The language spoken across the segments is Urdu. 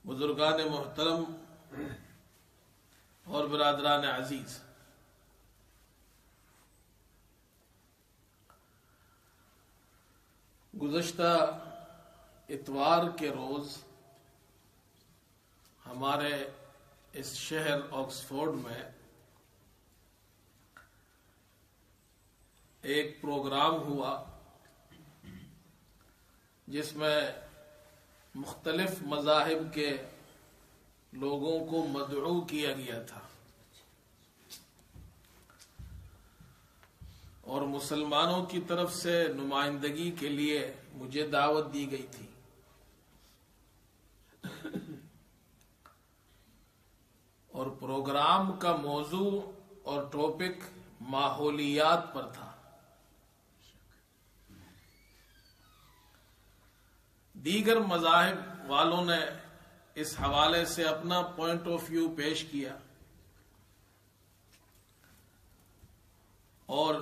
بزرگان محترم اور برادران عزیز، گزشتہ اتوار کے روز ہمارے اس شہر آکسفورڈ میں ایک پروگرام ہوا جس میں مختلف مذاہب کے لوگوں کو مدعو کیا گیا تھا اور مسلمانوں کی طرف سے نمائندگی کے لیے مجھے دعوت دی گئی تھی۔ اور پروگرام کا موضوع اور ٹاپک ماحولیات پر تھا۔ دیگر مذاہب والوں نے اس حوالے سے اپنا پوائنٹ آف ویو پیش کیا اور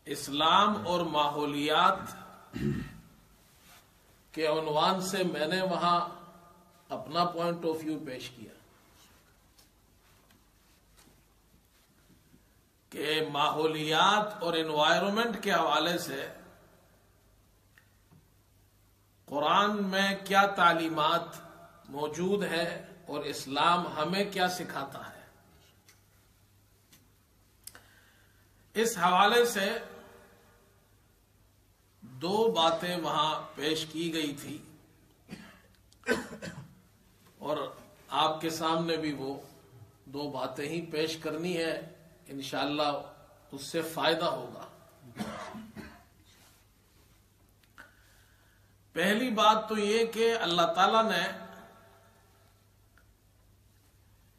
اسلام اور ماحولیات کے عنوان سے میں نے وہاں اپنا پوائنٹ آف ویو پیش کیا کہ ماحولیات اور انوائرمنٹ کے حوالے سے قرآن میں کیا تعلیمات موجود ہے اور اسلام ہمیں کیا سکھاتا ہے۔ اس حوالے سے دو باتیں وہاں پیش کی گئی تھی اور آپ کے سامنے بھی وہ دو باتیں ہی پیش کرنی ہے، انشاءاللہ اس سے فائدہ ہوگا۔ پہلی بات تو یہ کہ اللہ تعالیٰ نے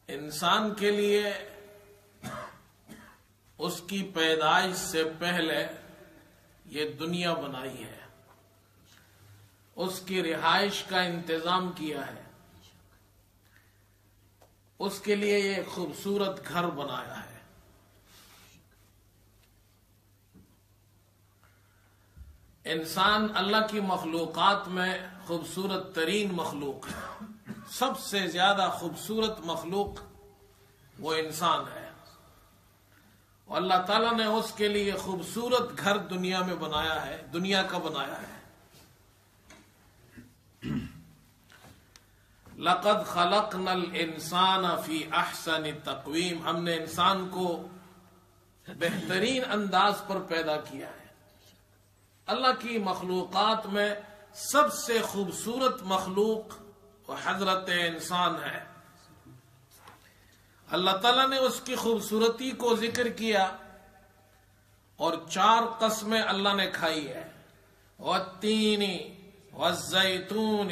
انسان کے لیے اس کی پیدائش سے پہلے یہ دنیا بنائی ہے، اس کی رہائش کا انتظام کیا ہے، اس کے لیے یہ خوبصورت گھر بنایا ہے۔ انسان اللہ کی مخلوقات میں خوبصورت ترین مخلوق ہے، سب سے زیادہ خوبصورت مخلوق وہ انسان ہے، اور اللہ تعالیٰ نے اس کے لیے خوبصورت گھر دنیا میں بنایا ہے، دنیا کا بنایا ہے۔ لَقَدْ خَلَقْنَا الْإِنسَانَ فِي أَحْسَنِ تَقْوِيمٍ، ہم نے انسان کو بہترین انداز پر پیدا کیا ہے۔ اللہ کی مخلوقات میں سب سے خوبصورت مخلوق وہ حضرت انسان ہے۔ اللہ تعالیٰ نے اس کی خوبصورتی کو ذکر کیا اور 4 قسمیں اللہ نے کھائی ہے۔ والتین والزیتون،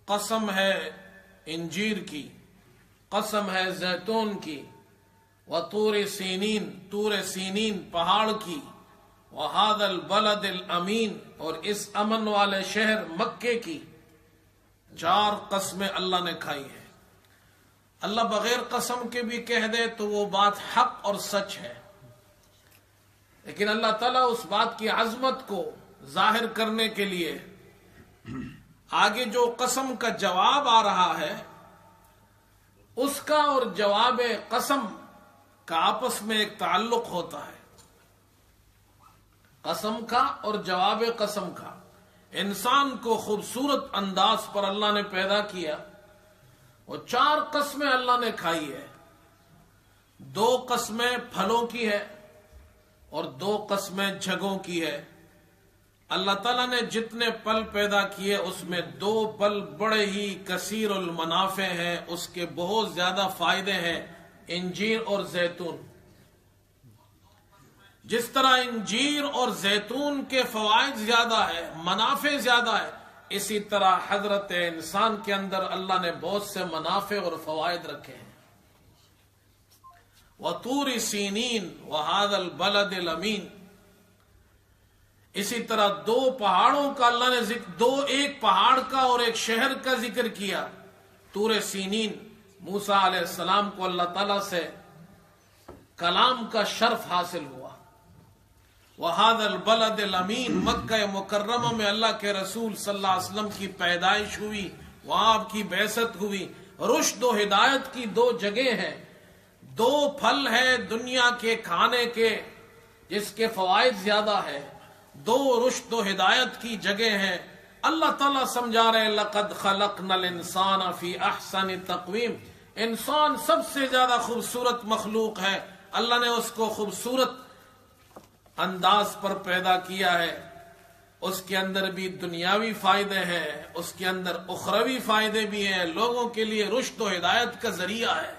قسم ہے انجیر کی، قسم ہے زیتون کی، وطور سینین، طور سینین پہاڑ کی، وَهَذَا الْبَلَدِ الْأَمِينَ، اور اس امن والے شہر مکے کی۔ 4 قسمیں اللہ نے کھائی ہیں۔ اللہ بغیر قسم کے بھی کہہ دے تو وہ بات حق اور سچ ہے، لیکن اللہ تعالیٰ اس بات کی عظمت کو ظاہر کرنے کے لیے آگے جو قسم کا جواب آ رہا ہے اس کا اور جواب قسم کا آپس میں ایک تعلق ہوتا ہے، قسم کا اور جواب قسم کا۔ انسان کو خوبصورت انداز پر اللہ نے پیدا کیا اور 4 قسمیں اللہ نے کھائی ہے۔ 2 قسمیں پھلوں کی ہے اور 2 قسمیں جھگوں کی ہے۔ اللہ تعالیٰ نے جتنے پھل پیدا کیے اس میں 2 پھل بڑے ہی کثیر المنافع ہیں، اس کے بہت زیادہ فائدے ہیں، انجیر اور زیتون۔ جس طرح انجیر اور زیتون کے فوائد زیادہ ہے، منافع زیادہ ہے، اسی طرح حضرت انسان کے اندر اللہ نے بہت سے منافع اور فوائد رکھے ہیں۔ وَطُورِ سِینِین وَهَذَا الْبَلَدِ الْأَمِينَ، اسی طرح 2 پہاڑوں کا اللہ نے ایک پہاڑ کا اور ایک شہر کا ذکر کیا۔ طور سینین، موسیٰ علیہ السلام کو اللہ تعالیٰ سے کلام کا شرف حاصل ہوا، وہذا البلد الامین، مکہ مکرمہ میں اللہ کے رسول صلی اللہ علیہ وسلم کی پیدائش ہوئی، وہاں آپ کی بعثت ہوئی۔ رشد و ہدایت کی دو جگہ ہیں، دو پھل ہے دنیا کے کھانے کے جس کے فوائد زیادہ ہے، دو رشد و ہدایت کی جگہ ہیں۔ اللہ تعالیٰ سمجھا رہے لقد خلقنا الانسان فی احسن تقویم، انسان سب سے زیادہ خوبصورت مخلوق ہے، اللہ نے اس کو خوبصورت انداز پر پیدا کیا ہے، اس کے اندر بھی دنیاوی فائدے ہیں، اس کے اندر اخروی فائدے بھی ہیں، لوگوں کے لیے رشد و ہدایت کا ذریعہ ہے۔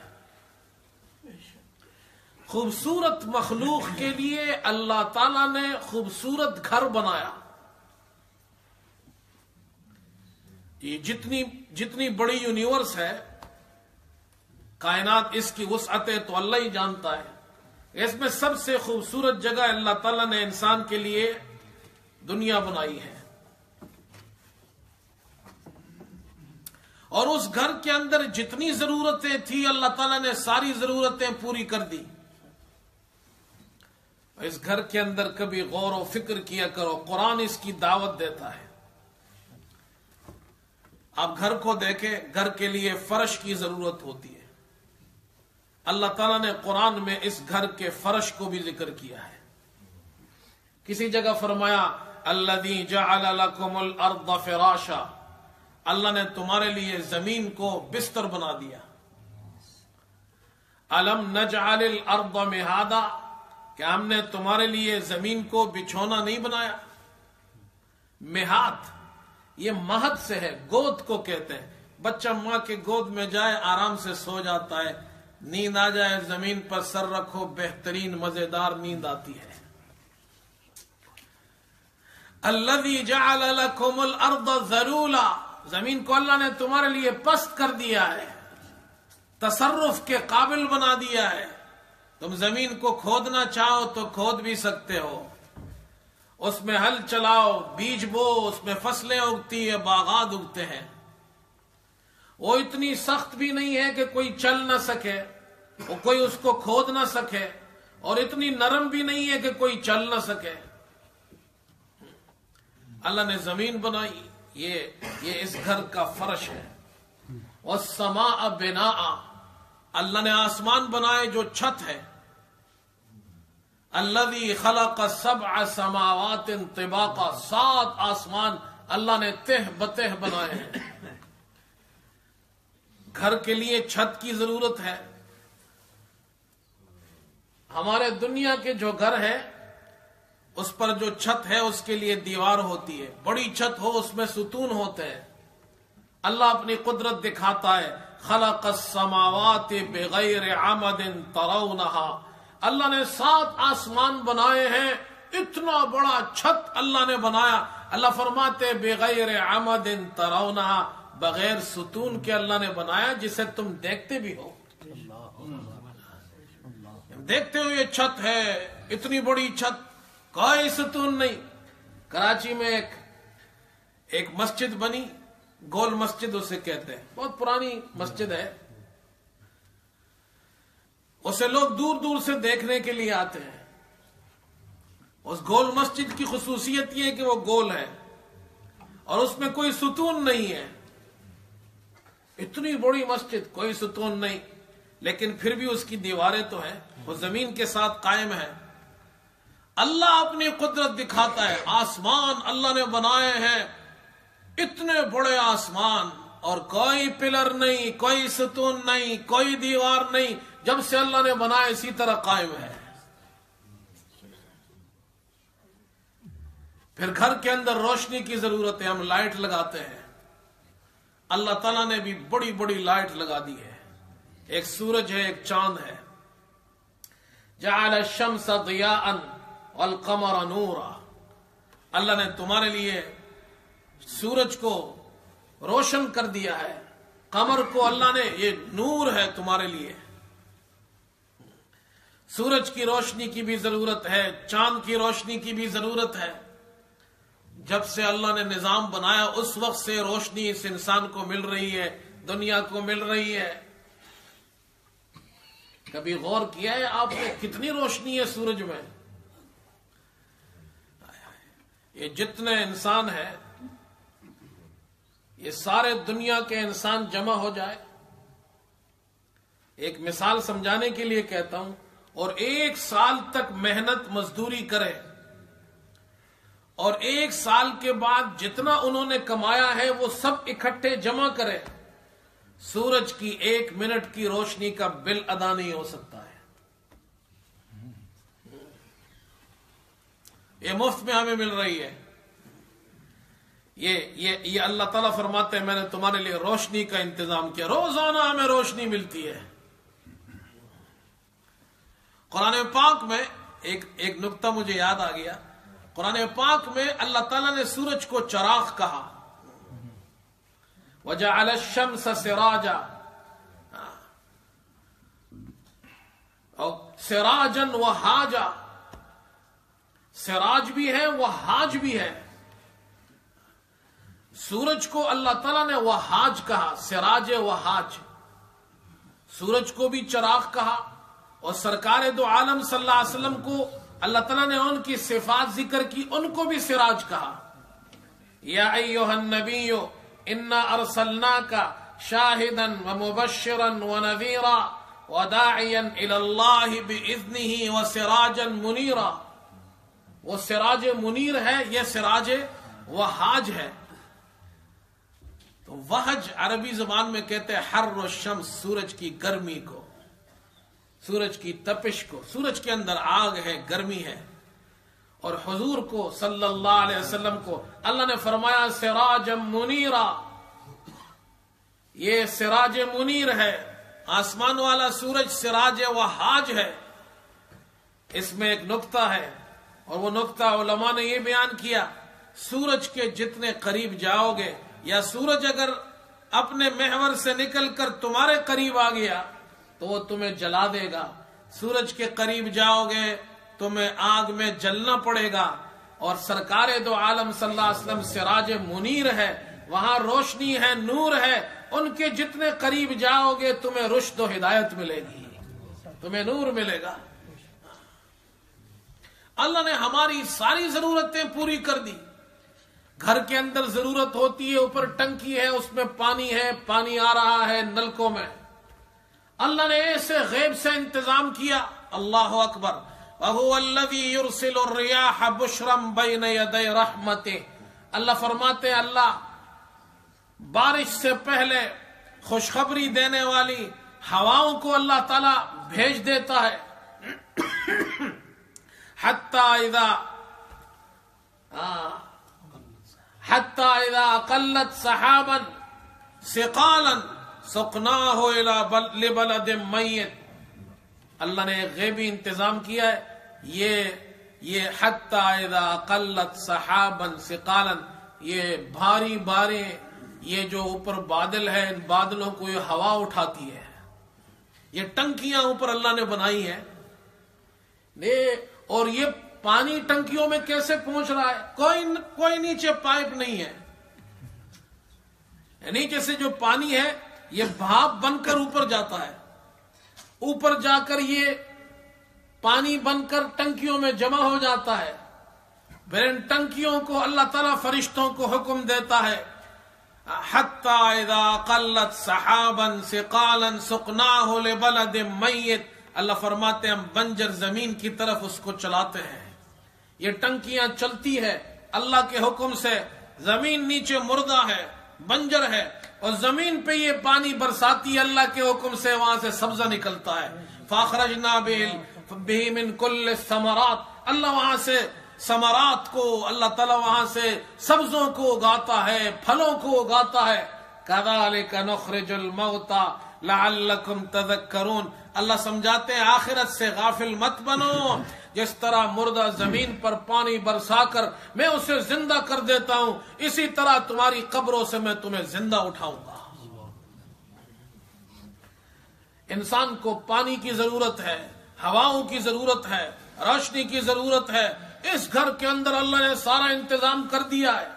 خوبصورت مخلوق کے لیے اللہ تعالیٰ نے خوبصورت گھر بنایا۔ یہ جتنی بڑی یونیورس ہے کائنات، اس کی وسعت تو اللہ ہی جانتا ہے، اس میں سب سے خوبصورت جگہ اللہ تعالیٰ نے انسان کے لیے دنیا بنائی ہے، اور اس گھر کے اندر جتنی ضرورتیں تھی اللہ تعالیٰ نے ساری ضرورتیں پوری کر دی۔ اس گھر کے اندر کبھی غور و فکر کیا کرو، قرآن اس کی دعوت دیتا ہے۔ آپ گھر کو دیکھیں، گھر کے لیے فرش کی ضرورت ہوتی ہے، اللہ تعالیٰ نے قرآن میں اس گھر کے فرش کو بھی ذکر کیا ہے۔ کسی جگہ فرمایا الذی جعل لکم الارض فراشا، اللہ نے تمہارے لیے زمین کو بستر بنا دیا۔ الم نجعل الارض مہادا، کیا ہم نے تمہارے لیے زمین کو بچھونا نہیں بنایا؟ مہاد یہ مہد سے ہے، گود کو کہتے ہیں، بچہ ماں کے گود میں جائے آرام سے سو جاتا ہے، نیند آ جائے زمین پر سر رکھو بہترین مزیدار نیند آتی ہے۔ الذی جعل لکم الارض ذلولا، زمین کو اللہ نے تمہارے لیے پست کر دیا ہے، تصرف کے قابل بنا دیا ہے۔ تم زمین کو کھودنا چاہو تو کھود بھی سکتے ہو، اس میں ہل چلاؤ، بیج بو، اس میں فصلیں اگتی ہیں، باغات اگتے ہیں۔ وہ اتنی سخت بھی نہیں ہے کہ کوئی چل نہ سکے، وہ کوئی اس کو کھود نہ سکے، اور اتنی نرم بھی نہیں ہے کہ کوئی چل نہ سکے۔ اللہ نے زمین بنائی، یہ اس گھر کا فرش ہے۔ والسماء بناء، اللہ نے آسمان بنائے جو چھت ہے۔ الذی خلق سبع سماوات طباقا، 7 آسمان اللہ نے تہ بتہ بنائے ہیں۔ گھر کے لیے چھت کی ضرورت ہے۔ ہمارے دنیا کے جو گھر ہے اس پر جو چھت ہے اس کے لیے دیوار ہوتی ہے، بڑی چھت ہو اس میں ستون ہوتے ہیں۔ اللہ اپنی قدرت دکھاتا ہے، خلق السماوات بغیر عمد ترونها، اللہ نے 7 آسمان بنائے ہیں، اتنا بڑا چھت اللہ نے بنایا۔ اللہ فرماتے بغیر عمد ترونها، بغیر ستون کے اللہ نے بنایا جسے تم دیکھتے بھی ہو، دیکھتے ہو یہ چھت ہے، اتنی بڑی چھت، کوئی ستون نہیں۔ کراچی میں ایک مسجد بنی، گول مسجد اسے کہتے ہیں، بہت پرانی مسجد ہے، اسے لوگ دور دور سے دیکھنے کے لیے آتے ہیں۔ اس گول مسجد کی خصوصیت یہ ہے کہ وہ گول ہے اور اس میں کوئی ستون نہیں ہے، اتنی بڑی مسجد کوئی ستون نہیں، لیکن پھر بھی اس کی دیواریں تو ہیں، وہ زمین کے ساتھ قائم ہے۔ اللہ اپنی قدرت دکھاتا ہے، آسمان اللہ نے بنائے ہیں، اتنے بڑے آسمان، اور کوئی پلر نہیں، کوئی ستون نہیں، کوئی دیوار نہیں، جب سے اللہ نے بنایا اسی طرح قائم ہے۔ پھر گھر کے اندر روشنی کی ضرورت ہے، ہم لائٹ لگاتے ہیں، اللہ تعالیٰ نے بھی بڑی بڑی لائٹ لگا دی ہے، ایک سورج ہے، ایک چاند ہے۔ جعل الشمس ضیاء والقمر نورا، اللہ نے تمہارے لیے سورج کو روشن کر دیا ہے، قمر کو اللہ نے، یہ نور ہے تمہارے لیے۔ سورج کی روشنی کی بھی ضرورت ہے، چاند کی روشنی کی بھی ضرورت ہے۔ جب سے اللہ نے نظام بنایا اس وقت سے روشنی اس انسان کو مل رہی ہے، دنیا کو مل رہی ہے۔ کبھی غور کیا ہے آپ نے کتنی روشنی ہے سورج میں؟ یہ جتنے انسان ہیں یہ سارے دنیا کے انسان جمع ہو جائے، ایک مثال سمجھانے کے لیے کہتا ہوں، اور 1 سال تک محنت مزدوری کرے، اور 1 سال کے بعد جتنا انہوں نے کمایا ہے وہ سب اکٹھے جمع کرے، سورج کی 1 منٹ کی روشنی کا بل ادا نہیں ہو سکتا ہے۔ یہ مفت میں ہمیں مل رہی ہے۔ یہ اللہ تعالیٰ فرماتے ہیں میں نے تمہارے لیے روشنی کا انتظام کیا، روزانہ ہمیں روشنی ملتی ہے۔ قرآن پاک میں ایک نقطہ مجھے یاد آ گیا، قرآن پاک میں اللہ تعالیٰ نے سورج کو چراغ کہا، وَجَعَلَ الشَّمْسَ سِرَاجًا، اور سراجن وہاجا، سراج بھی ہے وہاج بھی ہے۔ سورج کو اللہ تعالیٰ نے وہاج کہا، سراج وہاج، سورج کو بھی چراغ کہا، اور سرکار دو عالم صلی اللہ علیہ وسلم کو اللہ تعالیٰ نے ان کی صفات ذکر کی، ان کو بھی سراج کہا۔ یا ایھا النبی انا ارسلناک شاہدا ومبشرا ونذیرا وداعیا الی اللہ باذنہ وسراجا منیرا۔ وہ سراج منیر ہے، یہ سراج وہاج ہے۔ تو وہج عربی زبان میں کہتے ہیں حر الشمس، سورج کی گرمی کو، سورج کی تپش کو، سورج کے اندر آگ ہے، گرمی ہے۔ اور حضور کو صلی اللہ علیہ وسلم کو اللہ نے فرمایا سراج منیرا، یہ سراج منیر ہے، آسمان والا سورج سراج وہاج ہے۔ اس میں ایک نقطہ ہے، اور وہ نقطہ علماء نے یہ بیان کیا، سورج کے جتنے قریب جاؤ گے، یا سورج اگر اپنے محور سے نکل کر تمہارے قریب آ گیا تو وہ تمہیں جلا دے گا، سورج کے قریب جاؤ گے تمہیں آگ میں جلنا پڑے گا۔ اور سرکار دو عالم صلی اللہ علیہ وسلم سراج منیر ہے، وہاں روشنی ہے، نور ہے، ان کے جتنے قریب جاؤ گے تمہیں رشد و ہدایت ملے گی، تمہیں نور ملے گا۔ اللہ نے ہماری ساری ضرورتیں پوری کر دی۔ گھر کے اندر ضرورت ہوتی ہے، اوپر ٹنکی ہے، اس میں پانی ہے، پانی آ رہا ہے نلکوں میں، اللہ نے ایسے غیب سے انتظام کیا۔ اللہ اکبر۔ وَهُوَ الَّذِي يُرْسِلُ الرِّيَاحَ بُشْرًا بَيْنَ يَدَيْ رَحْمَتِهِ، اللہ فرماتے ہیں اللہ بارش سے pہلے خوشخبری دینے والی ہواؤں کو اللہ تعالیٰ بھیج دیتا ہے۔ حَتَّى إِذَا أَقَلَّتْ سَحَابًا ثِقَالًا سُقْنَاهُ لِبَلَدٍ مَيِّتٍ، اللہ نے ایک غیبی انتظام کیا ہے۔ یہ حَتَّى إِذَا أَقَلَّتْ سَحَابًا ثِقَالًا، یہ بھاری باریں، یہ جو اوپر بادل ہے، ان بادلوں کو یہ ہوا اٹھاتی ہے۔ یہ ٹنکیاں اوپر اللہ نے بنائی ہیں، اور یہ پانی ٹنکیوں میں کیسے پہنچ رہا ہے؟ کوئی نیچے پائپ نہیں ہے، نیچے سے جو پانی ہے یہ بھاپ بن کر اوپر جاتا ہے، اوپر جا کر یہ پانی بن کر ٹنکیوں میں جمع ہو جاتا ہے، پھر ان ٹنکیوں کو اللہ تعالیٰ فرشتوں کو حکم دیتا ہے حَتَّى إِذَا قَلَّتْ سَحَابًا ثِقَالًا سُقْنَاهُ لِبَلَدٍ مَيِّتٍ، اللہ فرماتے ہیں ہم بنجر زمین کی طرف اس کو چلاتے ہیں۔ یہ ٹنکیاں چلتی ہے اللہ کے حکم سے، زمین نیچے مردہ ہے، بنجر ہے، اور زمین پہ یہ پانی برساتی ہے اللہ کے حکم سے، وہاں سے سبزہ نکلتا ہے۔ فَأَخْرَجْنَا بِهِ مِن كُلِّ الثَّمَرَاتِ، اللہ وہاں سے ثمرات کو، اللہ تعالیٰ وہاں سے سبزوں کو اگاتا ہے، پھلوں کو اگاتا ہے۔ كَذَلِكَ نُخْرِجُ الْمَوْتَى لَعَلَّكُمْ تَذَكَّرُونَ، اللہ سمجھاتے ہیں آخرت سے غافل مت بنو، جس طرح مردہ زمین پر پانی برسا کر میں اسے زندہ کر دیتا ہوں، اسی طرح تمہاری قبروں سے میں تمہیں زندہ اٹھاؤں گا۔ انسان کو پانی کی ضرورت ہے، ہواؤں کی ضرورت ہے، روشنی کی ضرورت ہے، اس گھر کے اندر اللہ نے سارا انتظام کر دیا ہے۔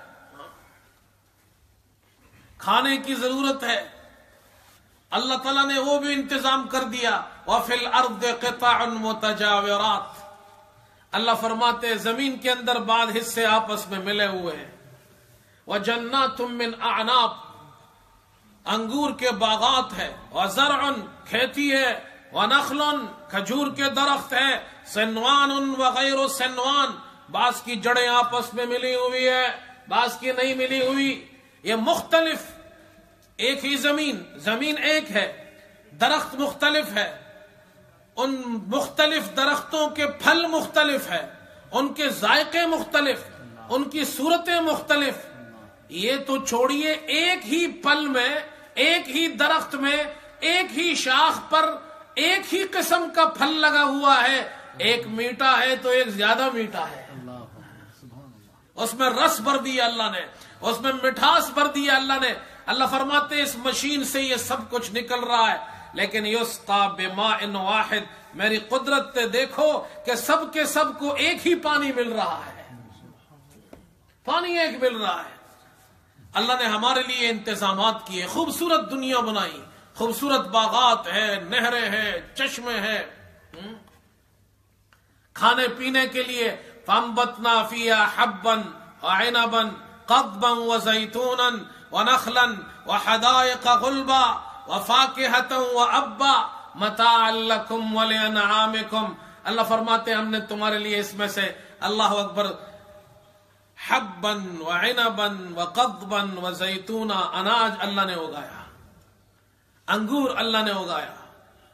کھانے کی ضرورت ہے، اللہ تعالیٰ نے وہ بھی انتظام کر دیا۔ وَفِي الْأَرْضِ قِطَعٌ مُتَجَاوِرَاتٌ، اللہ فرماتے ہیں زمین کے اندر بعض حصے آپس میں ملے ہوئے ہیں. وَجَنَّاتٌ مِّنْ أَعْنَابٍ انگور کے باغات ہے. وَزَرْعٌ کھیتی ہے. وَنَخْلٌ کھجور کے درخت ہے. سِنْوَانٌ وَغَيْرُ سِنْوَان بعض کی جڑیں آپس میں ملی ہوئی ہے بعض کی نہیں ملی ہوئی. یہ مختلف ایک ہی زمین ایک ہے درخت مختلف ہے. ان مختلف درختوں کے پھل مختلف ہے ان کے ذائقے مختلف ان کی صورتیں مختلف. یہ تو چھوڑیے ایک ہی پھل میں ایک ہی درخت میں ایک ہی شاخ پر ایک ہی قسم کا پھل لگا ہوا ہے. ایک میٹھا ہے تو ایک زیادہ میٹھا ہے. اس میں رس بھر دیا اللہ نے اس میں مٹھاس بھر دیا اللہ نے. اللہ فرماتے اس مشین سے یہ سب کچھ نکل رہا ہے لیکن یسقا بماء واحد میری قدرت سے دیکھو کہ سب کے سب کو ایک ہی پانی مل رہا ہے. پانی ایک مل رہا ہے. اللہ نے ہمارے لیے انتظامات کیے خوبصورت دنیا بنائی خوبصورت باغات ہے نہریں ہیں چشمے ہیں کھانے پینے کے لیے. فَأَنبَتْنَا فِيهَا حَبًّا وَعِنَبًا قَضْبًا وَزَيْتُونًا وَنَخْلًا وَحَدَائِقَ غُلْبًا وَفَاكِهَةً وَأَبًّا مَتَاعًا لَكُمْ وَلِأَنْعَامِكُمْ. اللہ فرماتے ہیں ہم نے تمہارے لیے اس میں سے اللہ اکبر حبًا وعنبًا وقضبًا وزیتونا اناج اللہ نے اگایا انگور اللہ نے اگایا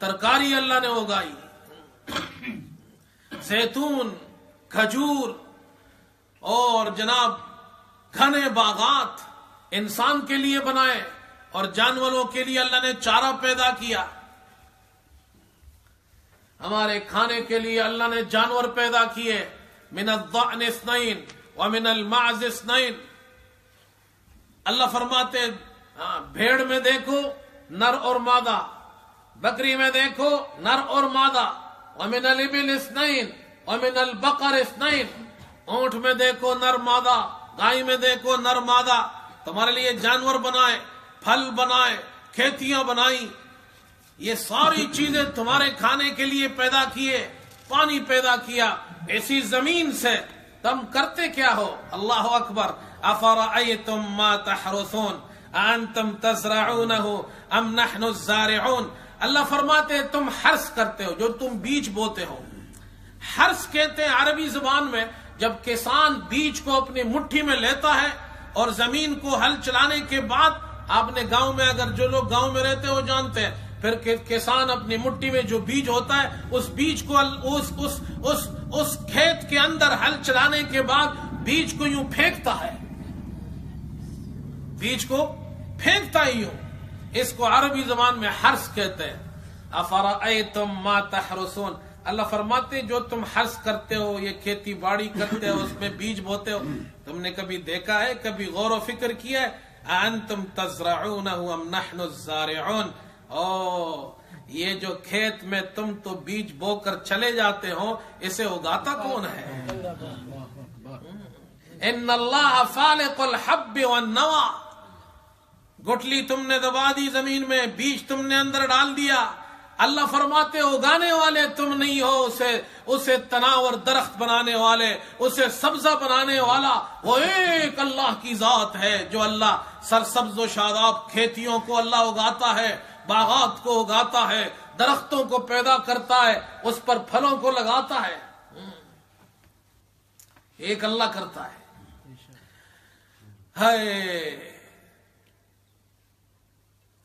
ترکاری اللہ نے اگائی زیتون کھجور اور جناب گھنے باغات انسان کے لیے بنائے اور جانوروں کے لیے اللہ نے چارہ پیدا کیا. ہمارے کھانے کے لیے اللہ نے جانور پیدا کیے. من الضأن اثنین ومن المعز اثنین. اللہ فرماتے بھیڑ میں دیکھو نر اور مادہ بکری میں دیکھو نر اور مادہ. ومن الابل اثنین ومن البقر اثنین. اونٹ میں دیکھو نر مادہ گائے میں دیکھو نر مادہ. تمہارے لیے جانور بنائے پھل بنائے کھیتیاں بنائی. یہ ساری چیزیں تمہارے کھانے کے لیے پیدا کیے. پانی پیدا کیا ایسی زمین سے. تم کرتے کیا ہو؟ اللہ اکبر. افرأیتم ما تحرثون انتم تزرعونہ ام نحن الزارعون. اللہ فرماتے تم حرث کرتے ہو جو تم بیج بوتے ہو. حرث کہتے ہیں عربی زبان میں جب کسان بیج کو اپنی مٹھی میں لیتا ہے اور زمین کو ہل چلانے کے بعد آپ نے گاؤں میں اگر جو لوگ گاؤں میں رہتے ہیں وہ جانتے ہیں پھر کسان اپنی مٹھی میں جو بیج ہوتا ہے اس بیج کو اس کھیت کے اندر ہل چلانے کے بعد بیج کو یوں پھینکتا ہے بیج کو پھینکتا ہی یوں. اس کو عربی زبان میں حرث کہتے ہیں. افرأیتم ما تحرثون. اللہ فرماتے جو تم حرث کرتے ہو یہ کھیتی باڑی کرتے ہو اس میں بیج بوتے ہو تم نے کبھی دیکھا ہے کبھی غور و فکر کیا ہے؟ انتم تزرعونہ ام نحن الزارعون. یہ جو کھیت میں تم تو بیج بو کر چلے جاتے ہو اسے اگاتا کون ہے؟ ان اللہ فالق الحب والنوى. گٹلی تم نے دبا دی زمین میں بیج تم نے اندر ڈال دیا. اللہ فرماتے اگانے والے تم نہیں ہو اسے تناور درخت بنانے والے اسے سبزہ بنانے والا وہ ایک اللہ کی ذات ہے جو اللہ سرسبز و شاداب کھیتیوں کو اللہ اگاتا ہے باغات کو اگاتا ہے درختوں کو پیدا کرتا ہے اس پر پھلوں کو لگاتا ہے. ایک اللہ کرتا ہے.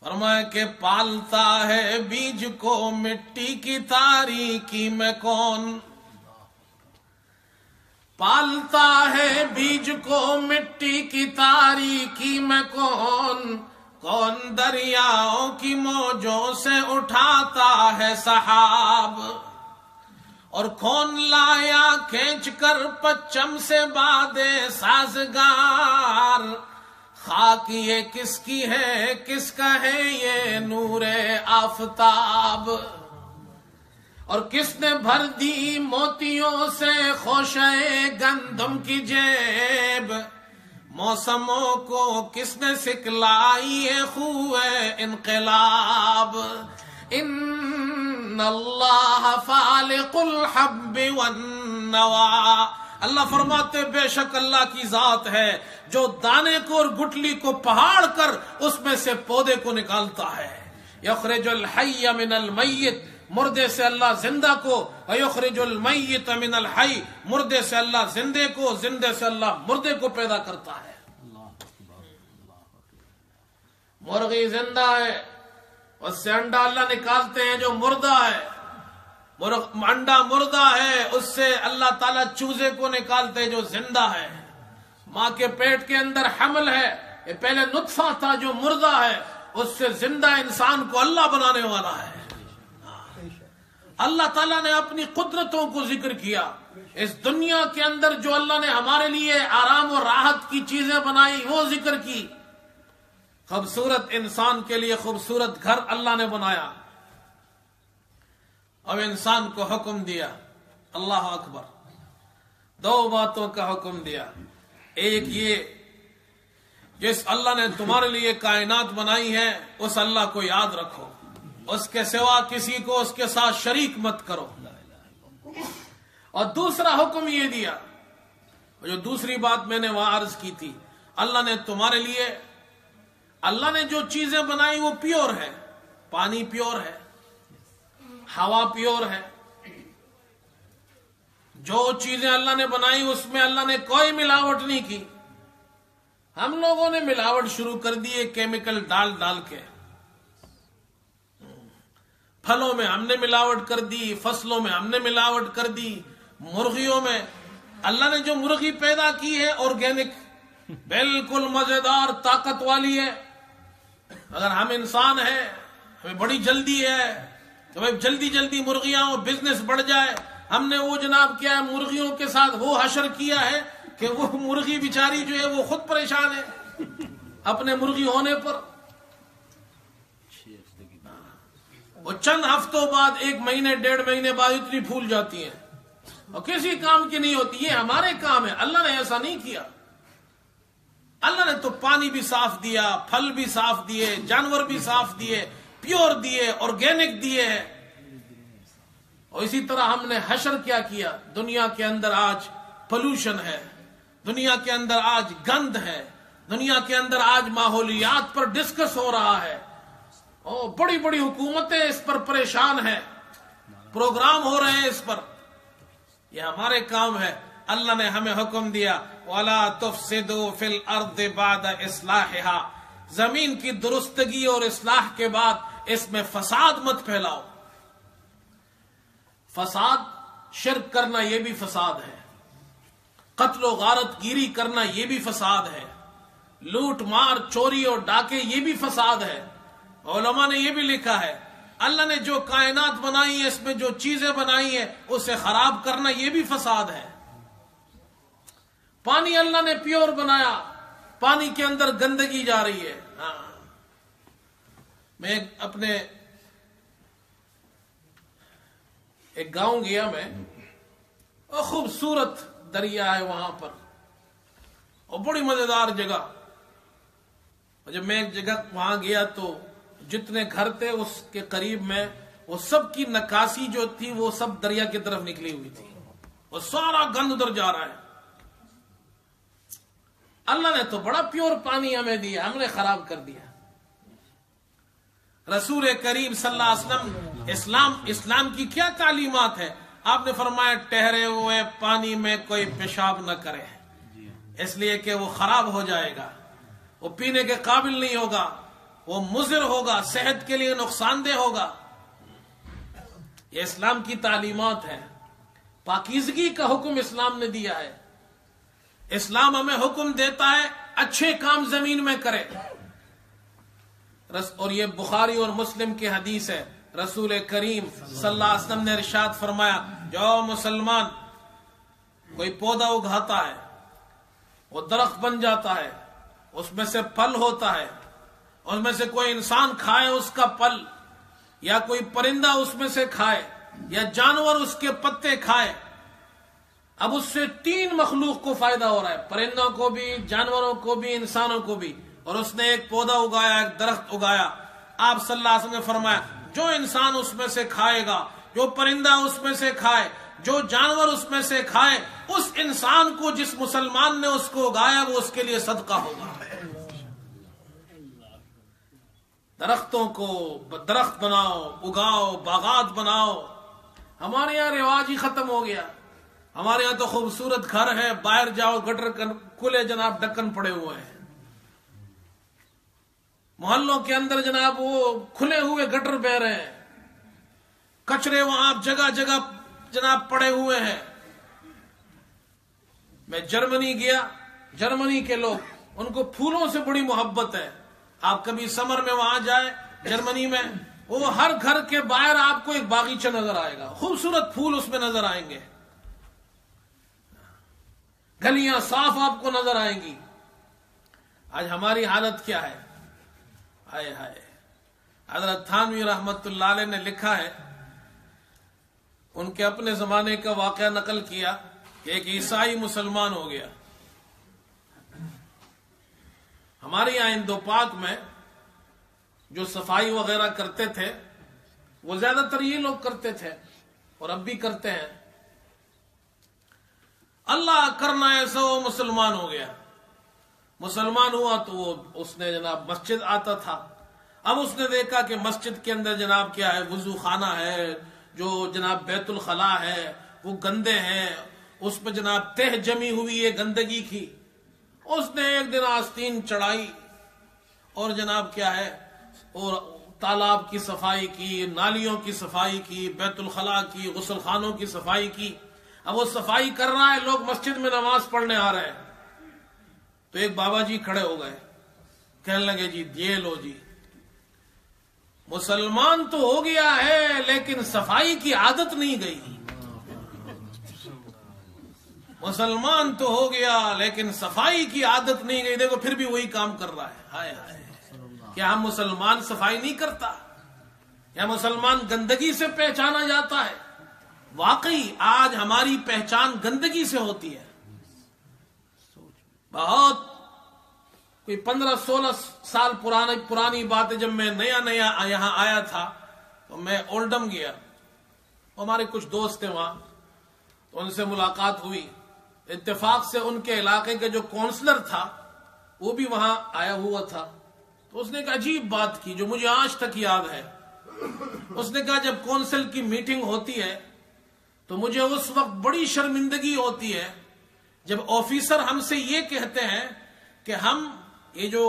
فرمایا کہ پالتا ہے بیج کو مٹی کی تاریکی میں کون. پالتا ہے بیج کو مٹی کی تاریکی میں کون. کون دریاؤں کی موجوں سے اٹھاتا ہے سحاب. اور کون لایا کھینچ کر پچم سے بادے سازگار. خاک یہ کس کی ہے کس کا ہے یہ نور آفتاب. اور کس نے بھر دی موتیوں سے خوشے گندم کی جیب. موسموں کو کس نے سکلائی خوئے انقلاب. ان ان اللہ فالق الحب والنوى، اللہ فرماتے بے شک اللہ کی ذات ہے جو دانے کو اور گٹلی کو پہاڑ کر اس میں سے پودے کو نکالتا ہے۔ یخرج الحی من المیت، مردے سے اللہ زندہ کو، ویخرج المیت من الحی، مردے سے اللہ زندے کو، زندے سے اللہ مردے کو پیدا کرتا ہے۔ مرغی زندہ ہے، اس سے انڈا اللہ نکالتے ہیں جو مردہ ہے، انڈا مردہ ہے، اس سے اللہ تعالیٰ چوزے کو نکالتے ہیں جو زندہ ہے۔ ماں کے پیٹ کے اندر حمل ہے، یہ پہلے نطفہ تھا جو مردہ ہے، اس سے زندہ انسان کو اللہ بنانے والا ہے۔ اللہ تعالیٰ نے اپنی قدرتوں کو ذکر کیا۔ اس دنیا کے اندر جو اللہ نے ہمارے لیے آرام و راحت کی چیزیں بنائی وہ ذکر کی۔ خوبصورت انسان کے لیے خوبصورت گھر اللہ نے بنایا، اب انسان کو حکم دیا، اللہ اکبر، دو باتوں کا حکم دیا۔ ایک یہ، جس اللہ نے تمہارے لیے کائنات بنائی ہے اس اللہ کو یاد رکھو، اس کے سوا کسی کو اس کے ساتھ شریک مت کرو۔ اور دوسرا حکم یہ دیا، جو دوسری بات میں نے وہاں عرض کی تھی، اللہ نے تمہارے لیے، اللہ نے جو چیزیں بنائی وہ پیور ہے، پانی پیور ہے، ہوا پیور ہے، جو چیزیں اللہ نے بنائی اس میں اللہ نے کوئی ملاوٹ نہیں کی۔ ہم لوگوں نے ملاوٹ شروع کر دی ہے، کیمیکل ڈال ڈال کے، پھلوں میں ہم نے ملاوٹ کر دی، فصلوں میں ہم نے ملاوٹ کر دی، مرغیوں میں اللہ نے جو مرغی پیدا کی ہے آرگینک، بالکل مزیدار، طاقت والی ہے۔ اگر ہم انسان ہیں، ہمیں بڑی جلدی ہے کہ بھائی جلدی جلدی مرغیاں ہو، بزنس بڑھ جائے، ہم نے وہ جناب کیا ہے، مرغیوں کے ساتھ وہ حشر کیا ہے کہ وہ مرغی بیچاری جو ہے وہ خود پریشان ہے اپنے مرغی ہونے پر۔ وہ چند ہفتوں بعد، ایک مہینے ڈیڑھ مہینے بعد اتنی پھول جاتی ہیں اور کسی کام کی نہیں ہوتی۔ یہ ہمارے کام ہے، اللہ نے ایسا نہیں کیا۔ اللہ نے تو پانی بھی صاف دیا، پھل بھی صاف دیے، جانور بھی صاف دیے، پیور دیے، آرگینک دیے ہیں۔ اور اسی طرح ہم نے حشر کیا کیا؟ دنیا کے اندر آج پولوشن ہے، دنیا کے اندر آج گند ہے، دنیا کے اندر آج ماحولیات پر ڈسکس ہو رہا ہے، بڑی بڑی حکومتیں اس پر پریشان ہیں، پروگرام ہو رہے ہیں اس پر۔ یہ ہمارے کام ہے۔ اللہ نے ہمیں حکم دیا، وَلَا تُفْسِدُوا فِي الْأَرْضِ بَعْدَ إِصْلَاحِهَا، زمین کی درستگی اور اصلاح کے بعد اس میں فساد مت پھیلاؤ۔ فساد، شرک کرنا یہ بھی فساد ہے، قتل و غارت گیری کرنا یہ بھی فساد ہے، لوٹ مار چوری اور ڈاکے یہ بھی فساد ہے۔ علماء نے یہ بھی لکھا ہے، اللہ نے جو کائنات بنائی ہے، اس میں جو چیزیں بنائی ہیں اسے خراب کرنا یہ بھی فساد ہے۔ پانی اللہ نے پیور بنایا، پانی کے اندر گندگی جا رہی ہے۔ میں اپنے ایک گاؤں گیا، میں خوبصورت دریا ہے وہاں پر اور بڑی مزیدار جگہ۔ جب میں ایک جگہ وہاں گیا تو جتنے گھر تھے اس کے قریب میں، وہ سب کی نکاسی جو تھی وہ سب دریا کی طرف نکلی ہوئی تھی، وہ سارا گند ادھر جا رہا ہے۔ اللہ نے تو بڑا پیور پانی ہمیں دیا، ہم نے خراب کر دیا۔ رسول کریم صلی اللہ علیہ وسلم، اسلام کی کیا تعلیمات ہے؟ آپ نے فرمایا ٹھہرے ہوئے پانی میں کوئی پیشاب نہ کرے، اس لیے کہ وہ خراب ہو جائے گا، وہ پینے کے قابل نہیں ہوگا، وہ مضر ہوگا، صحت کے لیے نقصان دہ ہوگا۔ یہ اسلام کی تعلیمات ہیں۔ پاکیزگی کا حکم اسلام نے دیا ہے۔ اسلام ہمیں حکم دیتا ہے اچھے کام زمین میں کرے، اور یہ بخاری اور مسلم کی حدیث ہے۔ رسول کریم صلی اللہ علیہ وسلم نے ارشاد فرمایا، جو مسلمان کوئی پودا اگاتا ہے، وہ درخت بن جاتا ہے، اس میں سے پھل ہوتا ہے، اس میں سے کوئی انسان کھائے اس کا پھل، یا کوئی پرندہ اس میں سے کھائے، یا جانور اس کے پتے کھائے، اب اس سے تین مخلوق کو فائدہ ہو رہا ہے، پرندوں کو بھی، جانوروں کو بھی، انسانوں کو بھی، اور اس نے ایک پودا اگایا، ایک درخت اگایا۔ آپ صلی اللہ علیہ وسلم نے فرمایا جو انسان اس میں سے کھائے گا، جو پرندہ اس میں سے کھائے، جو جانور اس میں سے کھائے، اس انسان کو جس مسلمان نے اس کو اگایا وہ اس کے لیے صدقہ ہوگا۔ درختوں کو درخت بناؤ، اگاؤ، باغات بناؤ۔ ہمارے یہاں رواج ہی ختم ہو گیا۔ ہمارے یہاں تو خوبصورت گھر ہے، باہر جاؤ گٹر کھلے جناب ڈکن پڑے ہوئے ہیں، محلوں کے اندر جناب وہ کھلے ہوئے گٹر بہ رہے ہیں، کچرے وہاں جگہ جگہ جناب پڑے ہوئے ہیں۔ میں جرمنی گیا، جرمنی کے لوگ، ان کو پھولوں سے بڑی محبت ہے۔ آپ کبھی سمر میں وہاں جائیں جرمنی میں، وہ ہر گھر کے باہر آپ کو ایک باغیچہ نظر آئے گا، خوبصورت پھول اس میں نظر آئیں گے، گلیاں صاف آپ کو نظر آئیں گی۔ آج ہماری حالت کیا ہے؟ ہائے ہائے۔ حضرت تھانوی رحمت اللہ علیہ نے لکھا ہے، ان کے اپنے زمانے کا واقعہ نقل کیا کہ ایک عیسائی مسلمان ہو گیا۔ ہمارے یہاں ہندو پاک میں جو صفائی وغیرہ کرتے تھے وہ زیادہ تر یہ لوگ کرتے تھے اور اب بھی کرتے ہیں۔ اللہ کرنا ایسا وہ مسلمان ہو گیا، مسلمان ہوا تو وہ اس نے جناب مسجد آتا تھا۔ اب اس نے دیکھا کہ مسجد کے اندر جناب کیا ہے، وضو خانہ ہے، جو جناب بیت الخلاء ہے وہ گندے ہیں، اس پہ جناب تہ جمی ہوئی ہے گندگی کی۔ اس نے ایک دن آستین چڑھائی اور جناب کیا ہے، اور تالاب کی صفائی کی، نالیوں کی صفائی کی، بیت الخلاء کی، غسل خانوں کی صفائی کی۔ اب وہ صفائی کر رہا ہے، لوگ مسجد میں نماز پڑھنے آ رہے ہیں، تو ایک بابا جی کھڑے ہو گئے، کہنے لگے جی یہ لو جی، مسلمان تو ہو گیا ہے لیکن صفائی کی عادت نہیں گئی۔ مسلمان تو ہو گیا لیکن صفائی کی عادت نہیں گئی، دیکھو پھر بھی وہی کام کر رہا ہے۔ ہائے ہائے، کیا ہم مسلمان صفائی نہیں کرتا؟ یا مسلمان گندگی سے پہچانا جاتا ہے؟ واقعی آج ہماری پہچان گندگی سے ہوتی ہے۔ بہت کوئی 15-16 سال پرانی بات ہے، جب میں نیا یہاں آیا تھا تو میں اولڈم گیا، ہمارے کچھ دوست تھے وہاں، تو ان سے ملاقات ہوئی۔ اتفاق سے ان کے علاقے کے جو کونسلر تھا وہ بھی وہاں آیا ہوا تھا، تو اس نے ایک عجیب بات کی جو مجھے آج تک یاد ہے۔ اس نے کہا جب کونسل کی میٹنگ ہوتی ہے تو مجھے اس وقت بڑی شرمندگی ہوتی ہے جب آفیسر ہم سے یہ کہتے ہیں کہ ہم یہ جو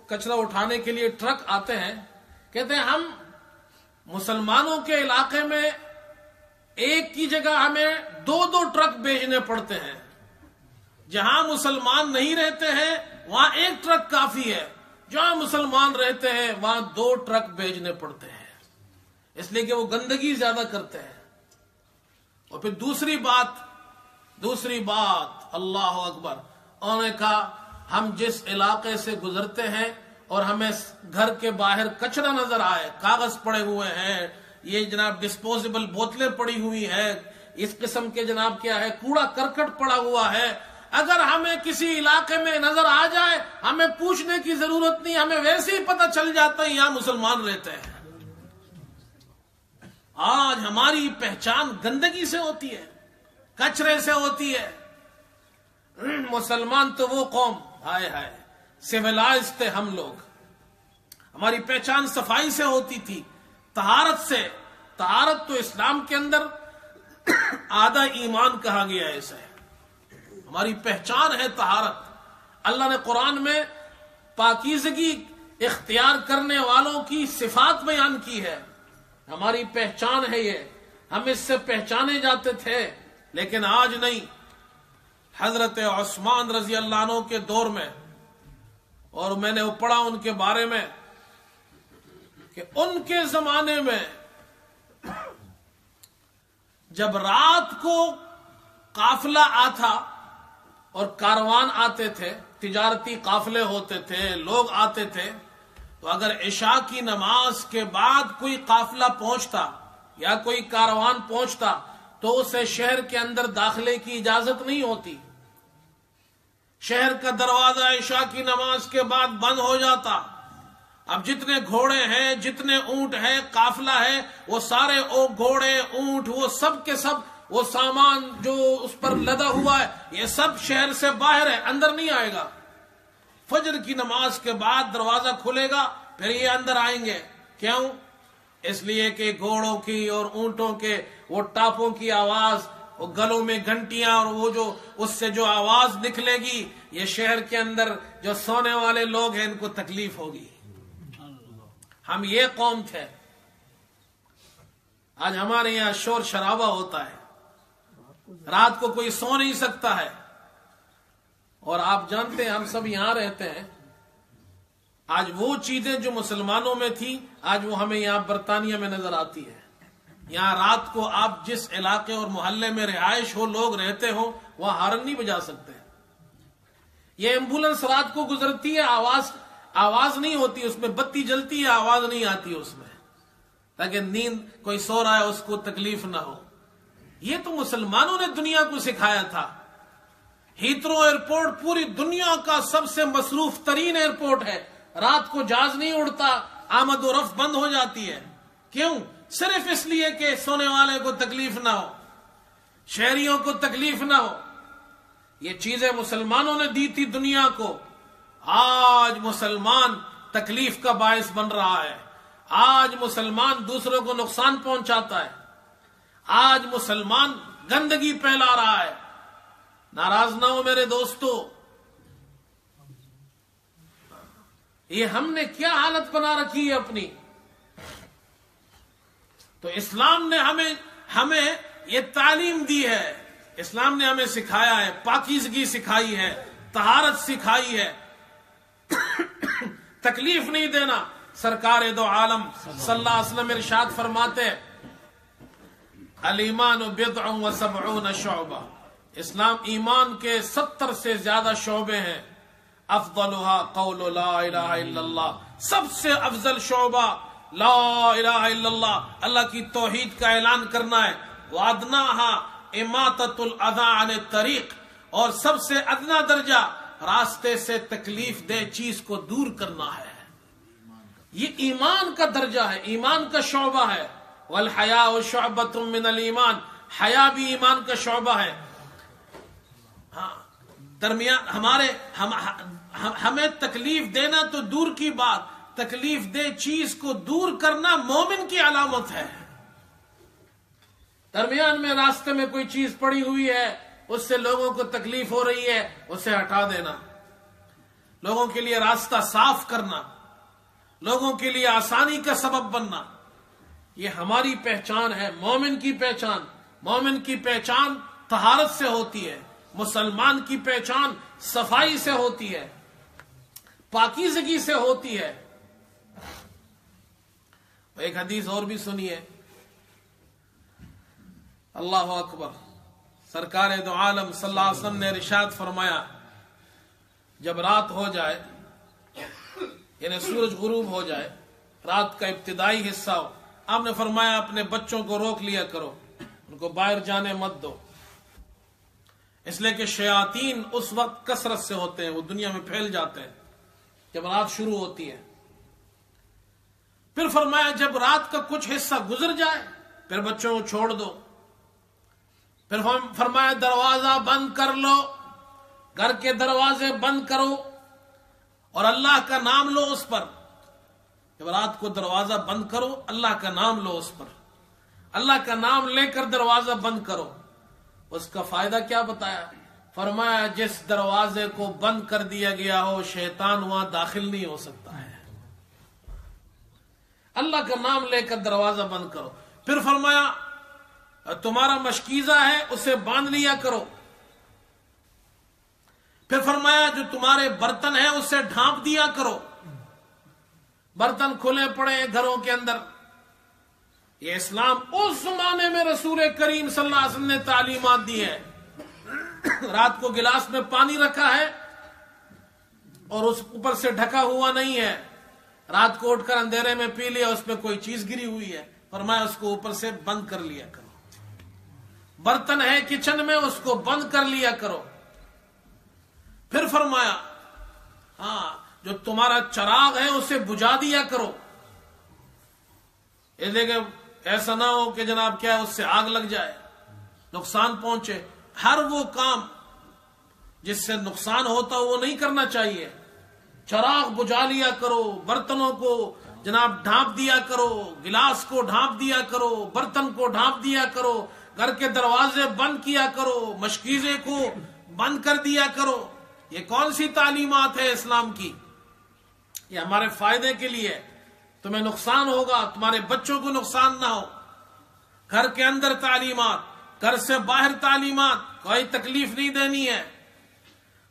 کچرا اٹھانے کے لیے ٹرک آتے ہیں، کہتے ہیں ہم مسلمانوں کے علاقے میں ایک کی جگہ ہمیں 2 ٹرک بھیجنے پڑتے ہیں، جہاں مسلمان نہیں رہتے ہیں وہاں 1 ٹرک کافی ہے، جہاں مسلمان رہتے ہیں وہاں 2 ٹرک بھیجنے پڑتے ہیں، اس لیے کہ وہ گندگی زیادہ کرتے ہیں۔ اور پھر دوسری بات اللہ اکبر، انہوں نے کہا ہم جس علاقے سے گزرتے ہیں اور ہمیں گھر کے باہر کچرا نظر آئے، کاغذ پڑے ہوئے ہیں، یہ جناب ڈسپوزیبل بوتلیں پڑی ہوئی ہے، اس قسم کے جناب کیا ہے کوڑا کرکٹ پڑا ہوا ہے، اگر ہمیں کسی علاقے میں نظر آ جائے ہمیں پوچھنے کی ضرورت نہیں، ہمیں ویسے ہی پتہ چل جاتا ہے یہاں مسلمان رہتے ہیں۔ آج ہماری پہچان گندگی سے ہوتی ہے، کچرے سے ہوتی ہے۔ مسلمان تو وہ قوم، ہائے ہائے، سیولائز تھے ہم لوگ، ہماری پہچان صفائی سے ہوتی تھی، طہارت سے۔ طہارت تو اسلام کے اندر آدھا ایمان کہا گیا ہے اسے، ہماری پہچان ہے طہارت۔ اللہ نے قرآن میں پاکیزگی اختیار کرنے والوں کی صفات بیان کی ہے، ہماری پہچان ہے یہ، ہم اس سے پہچانے جاتے تھے، لیکن آج نہیں۔ حضرت عثمان رضی اللہ عنہ کے دور میں، اور میں نے پڑھا ان کے بارے میں کہ ان کے زمانے میں جب رات کو قافلہ آتا اور کاروان آتے تھے، تجارتی قافلے ہوتے تھے، لوگ آتے تھے، تو اگر عشاء کی نماز کے بعد کوئی قافلہ پہنچتا یا کوئی کاروان پہنچتا تو اسے شہر کے اندر داخلے کی اجازت نہیں ہوتی، شہر کا دروازہ عشاء کی نماز کے بعد بند ہو جاتا، اب جتنے گھوڑے ہیں، جتنے اونٹ ہیں، قافلہ ہے، وہ سارے گھوڑے، اونٹ، وہ سب کے سب، وہ سامان جو اس پر لدا ہوا ہے، یہ سب شہر سے باہر ہے، اندر نہیں آئے گا۔ فجر کی نماز کے بعد دروازہ کھلے گا، پھر یہ اندر آئیں گے۔ کیوں؟ اس لیے کہ گھوڑوں کی اور اونٹوں کے وہ ٹاپوں کی آواز، وہ گلوں میں گھنٹیاں، اور وہ جو اس سے جو آواز نکلے گی، یہ شہر کے اندر جو سونے والے لوگ ہیں ان کو تکلیف ہوگی۔ ہم یہ قوم تھے، آج ہمارے یہاں شور شرابہ ہوتا ہے، رات کو کوئی سو نہیں سکتا ہے۔ اور آپ جانتے ہیں ہم سب یہاں رہتے ہیں، آج وہ چیزیں جو مسلمانوں میں تھی آج وہ ہمیں یہاں برطانیہ میں نظر آتی ہے۔ یہاں رات کو آپ جس علاقے اور محلے میں رہائش ہو، لوگ رہتے ہو، وہاں ہارن نہیں بجا سکتے۔ یہ ایمبولنس رات کو گزرتی ہے، آواز نہیں ہوتی اس میں، بتی جلتی ہے، آواز نہیں آتی اس میں، تاکہ نیند کوئی سو رہا ہے اس کو تکلیف نہ ہو۔ یہ تو مسلمانوں نے دنیا کو سکھایا تھا۔ ہیترو ایئرپورٹ پوری دنیا کا سب سے مصروف ترین ایئرپورٹ ہے، رات کو جہاز نہیں اڑتا، آمد و رفت بند ہو جاتی ہے۔ کیوں؟ صرف اس لیے کہ سونے والے کو تکلیف نہ ہو، شہریوں کو تکلیف نہ ہو۔ یہ چیزیں مسلمانوں نے دی تھی دنیا کو۔ آج مسلمان تکلیف کا باعث بن رہا ہے، آج مسلمان دوسروں کو نقصان پہنچاتا ہے، آج مسلمان گندگی پھیلا رہا ہے۔ ناراض نہ ہو میرے دوستو، یہ ہم نے کیا حالت بنا رکھی ہے اپنی۔ تو اسلام نے ہمیں یہ تعلیم دی ہے، اسلام نے ہمیں سکھایا ہے، پاکیزگی سکھائی ہے، طہارت سکھائی ہے، تکلیف نہیں دینا۔ سرکار دو عالم صلی اللہ علیہ وسلم ارشاد فرماتے، الایمان بضع و سبعون شعبہ، اسلام ایمان کے 70 سے زیادہ شعبے ہیں۔ افضلها قول لا الہ الا اللہ، سب سے افضل شعبہ لا الہ الا اللہ، اللہ کی توحید کا اعلان کرنا ہے۔ وادناها اماطۃ الاذى عن الطریق، اور سب سے ادنا درجہ راستے سے تکلیف دہ چیز کو دور کرنا ہے۔ یہ ایمان کا درجہ ہے، ایمان کا شعبہ ہے۔ والحیاء شعبۃ من الایمان، حیا بھی ایمان کا شعبہ ہے۔ درمیان ہمیں تکلیف دینا تو دور کی بات، تکلیف دہ چیز کو دور کرنا مومن کی علامت ہے۔ درمیان میں راستے میں کوئی چیز پڑی ہوئی ہے، اس سے لوگوں کو تکلیف ہو رہی ہے، اسے ہٹا دینا، لوگوں کے لیے راستہ صاف کرنا، لوگوں کے لیے آسانی کا سبب بننا، یہ ہماری پہچان ہے، مومن کی پہچان۔ مومن کی پہچان طہارت سے ہوتی ہے، مسلمان کی پہچان صفائی سے ہوتی ہے، پاکیزگی سے ہوتی ہے۔ ایک حدیث اور بھی سنیے، اللہ اکبر، سرکار دو عالم صلی اللہ علیہ وسلم نے ارشاد فرمایا، جب رات ہو جائے، یعنی سورج غروب ہو جائے، رات کا ابتدائی حصہ ہو، آپ نے فرمایا اپنے بچوں کو روک لیا کرو، ان کو باہر جانے مت دو، اس لیے کہ شیاطین اس وقت کثرت سے ہوتے ہیں، وہ دنیا میں پھیل جاتے ہیں جب رات شروع ہوتی ہے۔ پھر فرمایا جب رات کا کچھ حصہ گزر جائے پھر بچوں کو چھوڑ دو۔ پھر فرمایا دروازہ بند کر لو، گھر کے دروازے بند کرو اور اللہ کا نام لو اس پر۔ جب رات کو دروازہ بند کرو، اللہ کا نام لو اس پر، اللہ کا نام لے کر دروازہ بند کرو۔ اس کا فائدہ کیا بتایا؟ فرمایا جس دروازے کو بند کر دیا گیا ہو شیطان وہاں داخل نہیں ہو سکتا ہے۔ اللہ کا نام لے کر دروازہ بند کرو۔ پھر فرمایا تمہارا مشکیزہ ہے اسے باندھ لیا کرو۔ پھر فرمایا جو تمہارے برتن ہیں اسے ڈھانپ دیا کرو، برتن کھلے پڑے ہیں گھروں کے اندر۔ یہ اسلام اس زمانے میں رسول کریم صلی اللہ علیہ وسلم نے تعلیمات دی ہے۔ رات کو گلاس میں پانی رکھا ہے اور اس اوپر سے ڈھکا ہوا نہیں ہے، رات کو اٹھ کر اندھیرے میں پی لیا، اس میں کوئی چیز گری ہوئی ہے، فرمایا اس کو اوپر سے بند کر لیا کرو۔ برتن ہے کچن میں اس کو بند کر لیا کرو۔ پھر فرمایا جو تمہارا چراغ ہے اسے بجھا دیا کرو، اس لیے کہ ایسا نہ ہو کہ جناب کیا ہے اس سے آگ لگ جائے، نقصان پہنچے۔ ہر وہ کام جس سے نقصان ہوتا وہ نہیں کرنا چاہیے۔ چراغ بجھا لیا کرو، برتنوں کو جناب ڈھانپ دیا کرو، گلاس کو ڈھانپ دیا کرو، برتن کو ڈھانپ دیا کرو، گھر کے دروازے بند کیا کرو، مشکیزیں کو بند کر دیا کرو۔ یہ کون سی تعلیمات ہے اسلام کی؟ یہ ہمارے فائدے کے لیے، تمہیں نقصان ہوگا، تمہارے بچوں کو نقصان نہ ہو۔ گھر کے اندر تعلیمات، گھر سے باہر تعلیمات، کوئی تکلیف نہیں دینی ہے،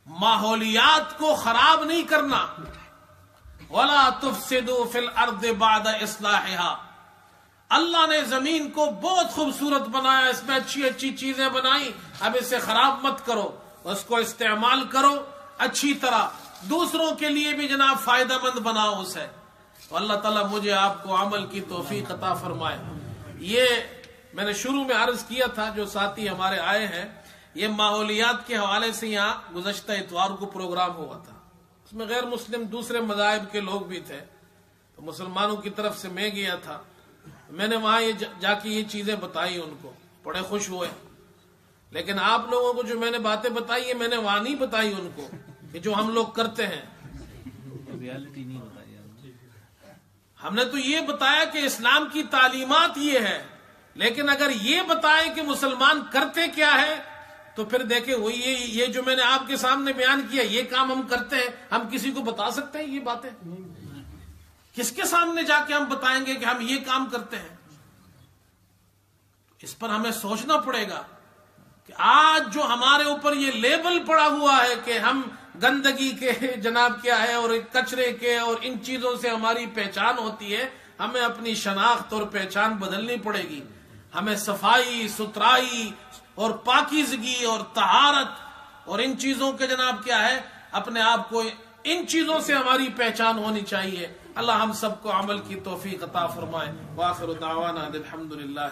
ماحولیات کو خراب نہیں کرنا۔ وَلَا تُفْسِدُوا فِي الْأَرْضِ بَعْدَ إِصْلَاحِهَا۔ اللہ نے زمین کو بہت خوبصورت بنایا، اس میں اچھی اچھی چیزیں بنائی، اب اسے خراب مت کرو، اس کو استعمال کرو اچھی طرح، دوسروں کے لیے بھی جناب فائدہ مند بناؤ اسے۔ تو اللہ تعالیٰ مجھے آپ کو عمل کی توفیق عطا فرمائے۔ یہ میں نے شروع میں عرض کیا تھا، جو ساتھی ہمارے آئے ہیں، یہ ماحولیات کے حوالے سے یہاں گزشتہ اتوار کو پروگرام ہوا تھا، اس میں غیر مسلم دوسرے مذاہب کے لوگ بھی تھے، تو مسلمانوں کی طرف سے میں گیا تھا، میں نے وہاں جا کے یہ چیزیں بتائی، ان کو بڑے خوش ہوئے۔ لیکن آپ لوگوں کو جو میں نے باتیں بتائی ہیں، میں نے وہاں نہیں بتائی ان کو کہ جو ہم لوگ کرتے ہیں۔ ریالٹی نہیں بتائی ہم نے تو یہ بتایا کہ اسلام کی تعلیمات یہ ہے، لیکن اگر یہ بتائیں کہ مسلمان کرتے کیا ہے تو پھر دیکھیں وہ یہ جو میں نے آپ کے سامنے بیان کیا، یہ کام ہم کرتے ہیں، ہم کسی کو بتا سکتے ہیں یہ باتیں؟ کس کے سامنے جا کے ہم بتائیں گے کہ ہم یہ کام کرتے ہیں؟ اس پر ہمیں سوچنا پڑے گا کہ آج جو ہمارے اوپر یہ لیبل پڑا ہوا ہے کہ ہم گندگی کے جناب کیا ہے اور کچرے کے اور ان چیزوں سے ہماری پہچان ہوتی ہے، ہمیں اپنی شناخت اور پہچان بدلنی پڑے گی۔ ہمیں صفائی ستھرائی اور پاکیزگی اور طہارت اور ان چیزوں کے جناب کیا ہے اپنے آپ کو، ان چیزوں سے ہماری پہچان ہونی چاہیے۔ اللہ ہم سب کو عمل کی توفیق عطا فرمائے۔ وآخر دعوانا الحمدللہ۔